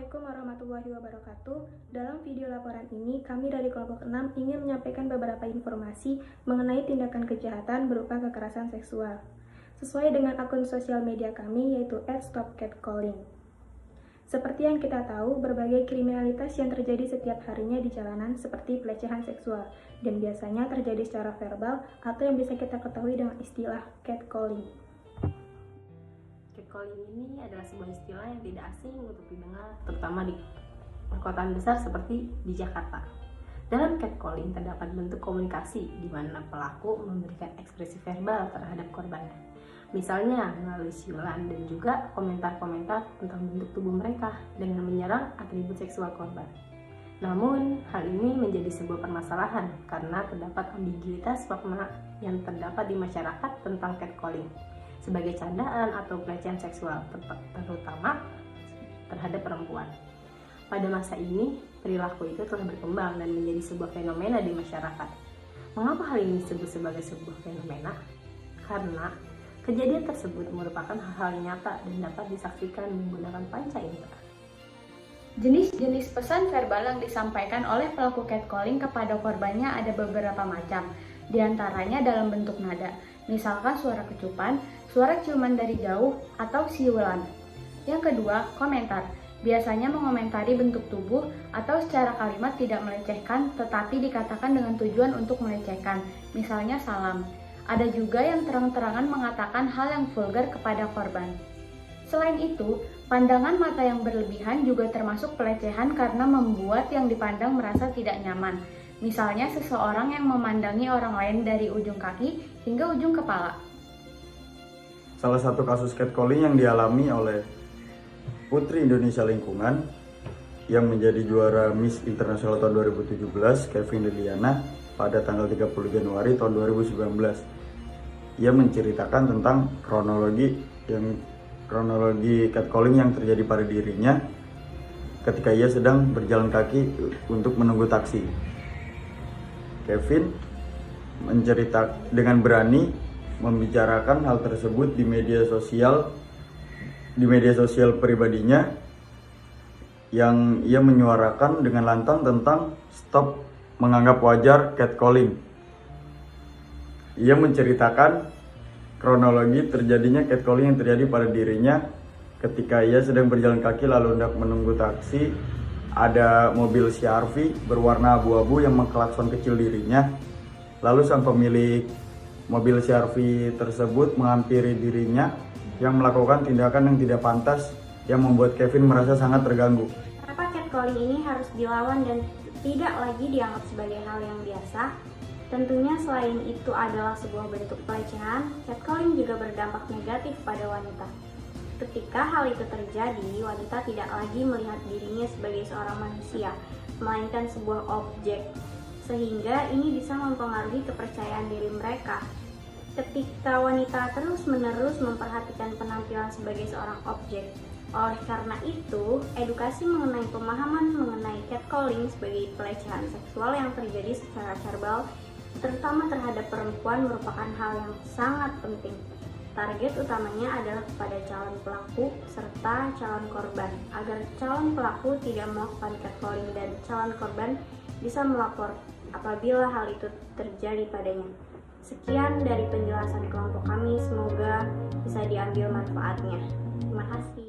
Assalamualaikum warahmatullahi wabarakatuh. Dalam video laporan ini, kami dari kelompok 6 ingin menyampaikan beberapa informasi mengenai tindakan kejahatan berupa kekerasan seksual. Sesuai dengan akun sosial media kami, yaitu @stopcatcalling. Seperti yang kita tahu, berbagai kriminalitas yang terjadi setiap harinya di jalanan seperti pelecehan seksual, dan biasanya terjadi secara verbal atau yang bisa kita ketahui dengan istilah catcalling. Catcalling ini adalah sebuah istilah yang tidak asing untuk didengar, terutama di perkotaan besar seperti di Jakarta. Dalam catcalling terdapat bentuk komunikasi di mana pelaku memberikan ekspresi verbal terhadap korbannya. Misalnya melalui siulan dan juga komentar-komentar tentang bentuk tubuh mereka dengan menyerang atribut seksual korban. Namun, hal ini menjadi sebuah permasalahan karena terdapat ambiguitas makna yang terdapat di masyarakat tentang catcalling sebagai candaan atau pelecehan seksual, terutama terhadap perempuan. Pada masa ini, perilaku itu telah berkembang dan menjadi sebuah fenomena di masyarakat. Mengapa hal ini disebut sebagai sebuah fenomena? Karena kejadian tersebut merupakan hal-hal nyata dan dapat disaksikan menggunakan panca indera. Jenis-jenis pesan verbal yang disampaikan oleh pelaku catcalling kepada korbannya ada beberapa macam, di antaranya dalam bentuk nada, misalkan suara kecupan, suara ciuman dari jauh, atau siulan. Yang kedua, komentar. Biasanya mengomentari bentuk tubuh atau secara kalimat tidak melecehkan tetapi dikatakan dengan tujuan untuk melecehkan, misalnya salam. Ada juga yang terang-terangan mengatakan hal yang vulgar kepada korban. Selain itu, pandangan mata yang berlebihan juga termasuk pelecehan karena membuat yang dipandang merasa tidak nyaman. Misalnya seseorang yang memandangi orang lain dari ujung kaki hingga ujung kepala. Salah satu kasus catcalling yang dialami oleh Putri Indonesia Lingkungan yang menjadi juara Miss Internasional tahun 2017, Kevin Liliana, pada tanggal 30 Januari tahun 2019. Ia menceritakan tentang kronologi catcalling yang terjadi pada dirinya ketika ia sedang berjalan kaki untuk menunggu taksi. Kevin dengan berani membicarakan hal tersebut di media sosial pribadinya, yang ia menyuarakan dengan lantang tentang stop menganggap wajar catcalling. Ia menceritakan kronologi terjadinya catcalling yang terjadi pada dirinya ketika ia sedang berjalan kaki lalu hendak menunggu taksi. Ada mobil CR-V berwarna abu-abu yang mengklakson kecil dirinya. Lalu sang pemilik mobil CR-V tersebut menghampiri dirinya yang melakukan tindakan yang tidak pantas yang membuat Kevin merasa sangat terganggu. Kenapa catcalling ini harus dilawan dan tidak lagi dianggap sebagai hal yang biasa? Tentunya selain itu adalah sebuah bentuk pelecehan, catcalling juga berdampak negatif pada wanita. Ketika hal itu terjadi, wanita tidak lagi melihat dirinya sebagai seorang manusia, melainkan sebuah objek, sehingga ini bisa mempengaruhi kepercayaan diri mereka. Ketika wanita terus-menerus memperhatikan penampilan sebagai seorang objek. Oleh karena itu, edukasi mengenai pemahaman mengenai catcalling sebagai pelecehan seksual yang terjadi secara verbal, terutama terhadap perempuan, merupakan hal yang sangat penting. Target utamanya adalah kepada calon pelaku serta calon korban, agar calon pelaku tidak melakukan catcalling dan calon korban bisa melapor apabila hal itu terjadi padanya. Sekian dari penjelasan kelompok kami, semoga bisa diambil manfaatnya. Terima kasih.